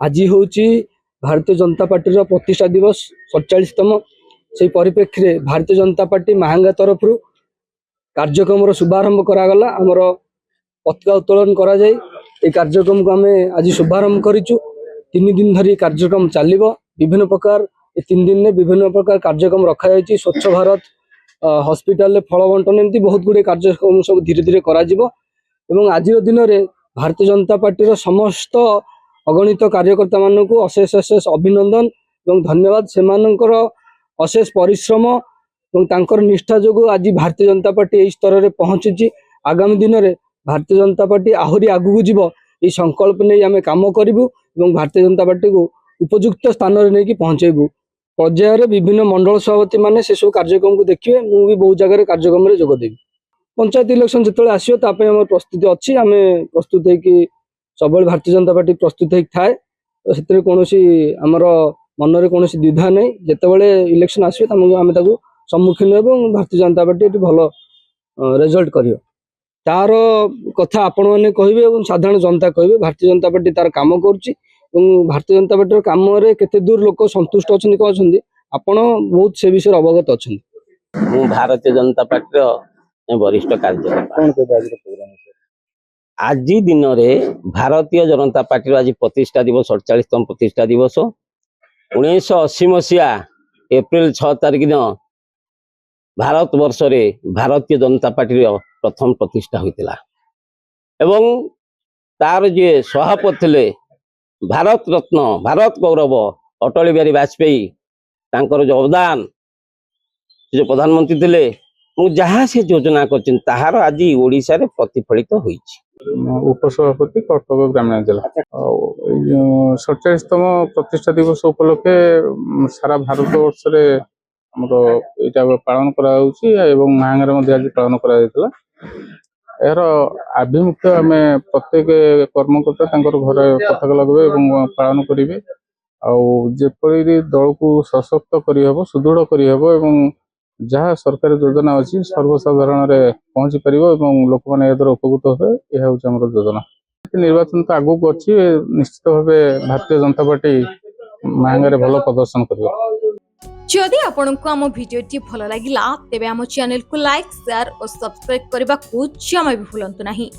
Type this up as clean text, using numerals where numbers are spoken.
आज हूँ भारतीय जनता पार्टी प्रतिष्ठा दिवस 47तम से परिप्रेक्षी में भारतीय जनता पार्टी महांगा तरफ कार्यक्रम शुभारंभ करागला आमर पताका उत्तोलन करा जाए ये कार्यक्रम को आम आज शुभारंभ करूँ। 3 दिन धरी कार्यक्रम चलो विभिन्न प्रकार 3 दिन में विभिन्न प्रकार कार्यक्रम रखा जाए। स्वच्छ भारत हॉस्पिटल फल बंटन एमती बहुत गुड़े कार्यक्रम सब धीरे धीरे करा आज दिन में भारतीय जनता पार्टी समस्त अगणित कार्यकर्ता मान को अशेष अशेष अभिनंदन और धन्यवाद। से अशेष परिश्रम और निष्ठा जो आज भारतीय जनता पार्टी यही स्तर में पहुंची। आगामी दिन में भारतीय जनता पार्टी आहरी आगू जीव ये संकल्प नहीं आम कम करूँ और भारतीय जनता पार्टी को उपयुक्त स्थान में नहीं पहुंचेबू। पर्यायर विभिन्न मंडल सभापति मैंने से सब कार्यक्रम को देखिए। मुझे भी बहुत जगह कार्यक्रम में जोगदेवी। पंचायत इलेक्शन जो आसो प्रस्तुति अच्छी आम प्रस्तुत हो सब भारतीय जनता पार्टी प्रस्तुत हो थाए। तो से कौन आमर मन में कौन द्विधा नहीं जितेबाला इलेक्शन आसो आम सम्मुखीन और भारतीय जनता पार्टी ये भल रिजल्ट कर तार कथा आपण मैंने कहे और साधारण जनता कहे भारतीय जनता पार्टी तार काम करुच्ची। भारतीय जनता पार्टी कम केते दूर लोक संतुष्ट अच्छा कहते आपण बहुत से विषय अवगत अच्छा। भारतीय जनता पार्टी वरिष्ठ कार्यकर्ता आज दिन में भारतीय जनता पार्टी आज प्रतिष्ठा दिवस 47तम प्रतिष्ठा दिवस 1980 मसीहा एप्रिल 6 तारिख दिन भारत वर्ष रे भारतीय जनता पार्टी प्रथम प्रतिष्ठा होता एवं तार जे सभापति थे भारत रत्न भारत गौरव अटल बिहारी वाजपेयी तांकर जो अवदान जो प्रधानमंत्री थे जहाँ से योजना कर आज ओडिशा रे प्रतिफलित होईछि। उपसभापति कटक ग्रामीण जिला 47तम प्रतिष्ठा दिवस उपलक्षे सारा भारत वर्ष रे यहाँ पालन कर महांगार आज पालन कर यार आभिमुख्य आम प्रत्येक कर्मकर्ता घर पताका लगे पालन करेंगे आजपरी दल को सशक्त करहब सुदृढ़ करहब जहाँ सरकारी योजना अच्छी सर्वसाधारण पहुँची पार लोक मैंने उपकृत हे यह हूँ योजना। निर्वाचन तो आगू अच्छी निश्चित भाव भारतीय जनता पार्टी महांगार भल प्रदर्शन कर। जदि आपंक आम भिडी भल लगा तेब आम चैनल को लाइक शेयर और सब्सक्राइब करने को जमा भी भूलु नहीं।